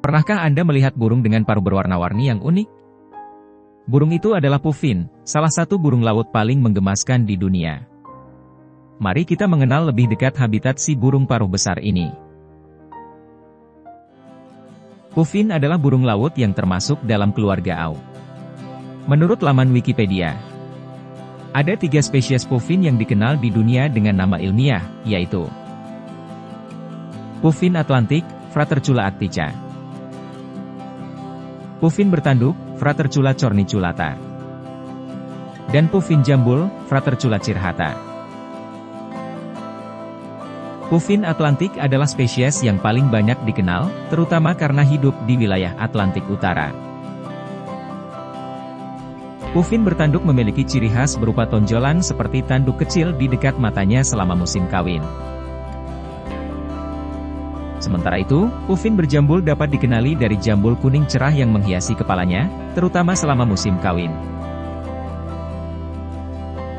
Pernahkah Anda melihat burung dengan paruh berwarna-warni yang unik? Burung itu adalah puffin, salah satu burung laut paling menggemaskan di dunia. Mari kita mengenal lebih dekat habitat si burung paruh besar ini. Puffin adalah burung laut yang termasuk dalam keluarga Au. Menurut laman Wikipedia, ada 3 spesies puffin yang dikenal di dunia dengan nama ilmiah, yaitu Puffin Atlantik, Fratercula actica. Puffin bertanduk, Fratercula corniculata. Dan Puffin jambul, Fratercula cirrhata. Puffin Atlantik adalah spesies yang paling banyak dikenal, terutama karena hidup di wilayah Atlantik Utara. Puffin bertanduk memiliki ciri khas berupa tonjolan seperti tanduk kecil di dekat matanya selama musim kawin. Sementara itu, puffin berjambul dapat dikenali dari jambul kuning cerah yang menghiasi kepalanya, terutama selama musim kawin.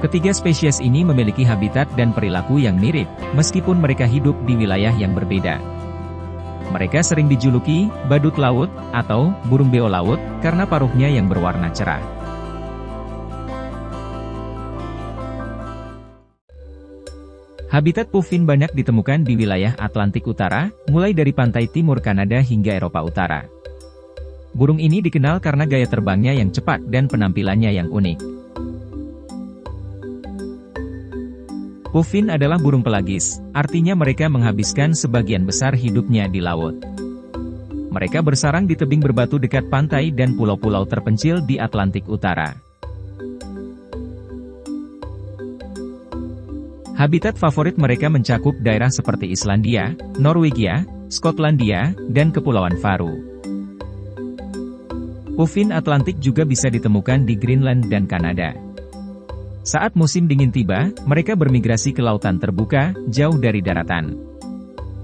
Ketiga spesies ini memiliki habitat dan perilaku yang mirip, meskipun mereka hidup di wilayah yang berbeda. Mereka sering dijuluki badut laut atau burung beo laut karena paruhnya yang berwarna cerah. Habitat puffin banyak ditemukan di wilayah Atlantik Utara, mulai dari pantai timur Kanada hingga Eropa Utara. Burung ini dikenal karena gaya terbangnya yang cepat dan penampilannya yang unik. Puffin adalah burung pelagis, artinya mereka menghabiskan sebagian besar hidupnya di laut. Mereka bersarang di tebing berbatu dekat pantai dan pulau-pulau terpencil di Atlantik Utara. Habitat favorit mereka mencakup daerah seperti Islandia, Norwegia, Skotlandia, dan Kepulauan Faroe. Puffin Atlantik juga bisa ditemukan di Greenland dan Kanada. Saat musim dingin tiba, mereka bermigrasi ke lautan terbuka, jauh dari daratan.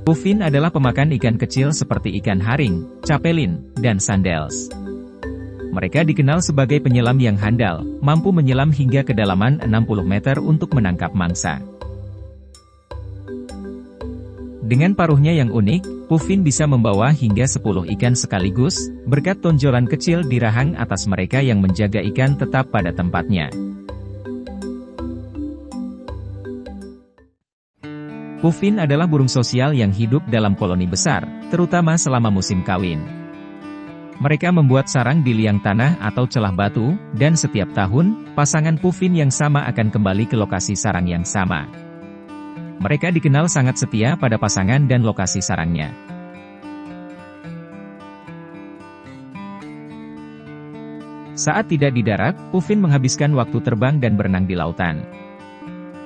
Puffin adalah pemakan ikan kecil seperti ikan haring, capelin, dan sandels. Mereka dikenal sebagai penyelam yang handal, mampu menyelam hingga kedalaman 60 meter untuk menangkap mangsa. Dengan paruhnya yang unik, puffin bisa membawa hingga 10 ikan sekaligus, berkat tonjolan kecil di rahang atas mereka yang menjaga ikan tetap pada tempatnya. Puffin adalah burung sosial yang hidup dalam koloni besar, terutama selama musim kawin. Mereka membuat sarang di liang tanah atau celah batu, dan setiap tahun, pasangan puffin yang sama akan kembali ke lokasi sarang yang sama. Mereka dikenal sangat setia pada pasangan dan lokasi sarangnya. Saat tidak di darat, puffin menghabiskan waktu terbang dan berenang di lautan.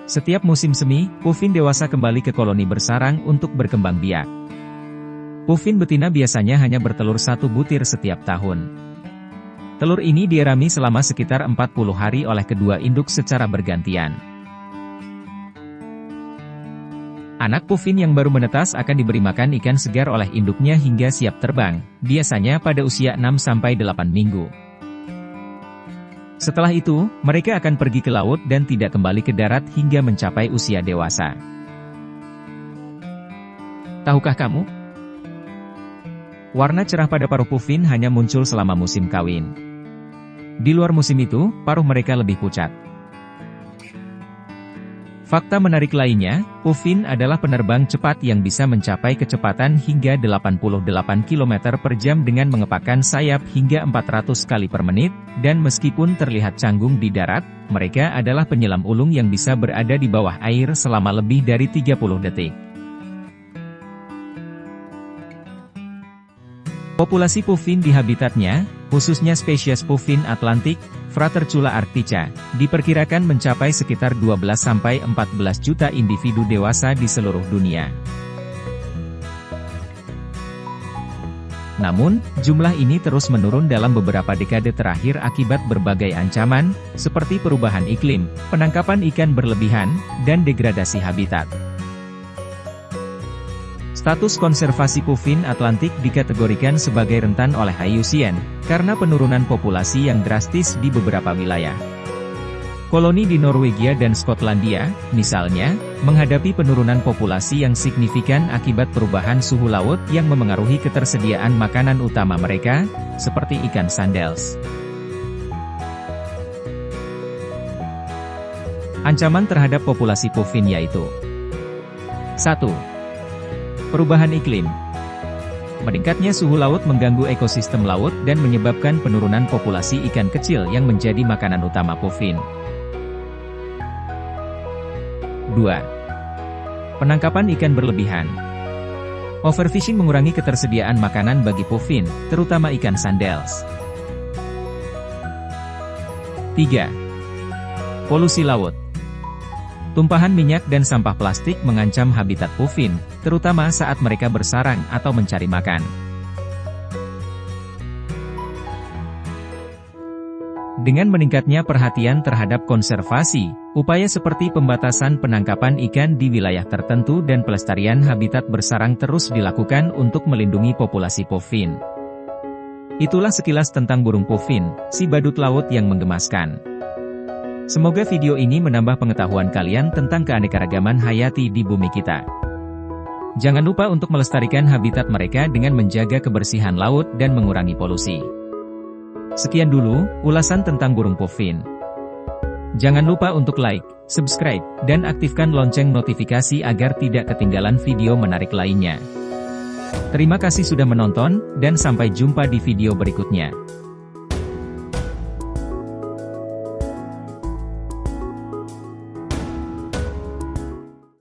Setiap musim semi, puffin dewasa kembali ke koloni bersarang untuk berkembang biak. Puffin betina biasanya hanya bertelur 1 butir setiap tahun. Telur ini dierami selama sekitar 40 hari oleh kedua induk secara bergantian. Anak puffin yang baru menetas akan diberi makan ikan segar oleh induknya hingga siap terbang, biasanya pada usia 6-8 minggu. Setelah itu, mereka akan pergi ke laut dan tidak kembali ke darat hingga mencapai usia dewasa. Tahukah kamu? Warna cerah pada paruh puffin hanya muncul selama musim kawin. Di luar musim itu, paruh mereka lebih pucat. Fakta menarik lainnya, puffin adalah penerbang cepat yang bisa mencapai kecepatan hingga 88 km per jam dengan mengepakkan sayap hingga 400 kali per menit, dan meskipun terlihat canggung di darat, mereka adalah penyelam ulung yang bisa berada di bawah air selama lebih dari 30 detik. Populasi puffin di habitatnya, khususnya spesies puffin Atlantik, Fratercula arctica, diperkirakan mencapai sekitar 12-14 juta individu dewasa di seluruh dunia. Namun, jumlah ini terus menurun dalam beberapa dekade terakhir akibat berbagai ancaman, seperti perubahan iklim, penangkapan ikan berlebihan, dan degradasi habitat. Status konservasi puffin Atlantik dikategorikan sebagai rentan oleh IUCN, karena penurunan populasi yang drastis di beberapa wilayah. Koloni di Norwegia dan Skotlandia, misalnya, menghadapi penurunan populasi yang signifikan akibat perubahan suhu laut yang memengaruhi ketersediaan makanan utama mereka, seperti ikan sandels. Ancaman terhadap populasi puffin yaitu 1. Perubahan iklim. Meningkatnya suhu laut mengganggu ekosistem laut dan menyebabkan penurunan populasi ikan kecil yang menjadi makanan utama puffin. 2. Penangkapan ikan berlebihan. Overfishing mengurangi ketersediaan makanan bagi puffin, terutama ikan sandels. 3. Polusi laut. Tumpahan minyak dan sampah plastik mengancam habitat puffin, terutama saat mereka bersarang atau mencari makan. Dengan meningkatnya perhatian terhadap konservasi, upaya seperti pembatasan penangkapan ikan di wilayah tertentu dan pelestarian habitat bersarang terus dilakukan untuk melindungi populasi puffin. Itulah sekilas tentang burung puffin, si badut laut yang menggemaskan. Semoga video ini menambah pengetahuan kalian tentang keanekaragaman hayati di bumi kita. Jangan lupa untuk melestarikan habitat mereka dengan menjaga kebersihan laut dan mengurangi polusi. Sekian dulu, ulasan tentang burung puffin. Jangan lupa untuk like, subscribe, dan aktifkan lonceng notifikasi agar tidak ketinggalan video menarik lainnya. Terima kasih sudah menonton, dan sampai jumpa di video berikutnya.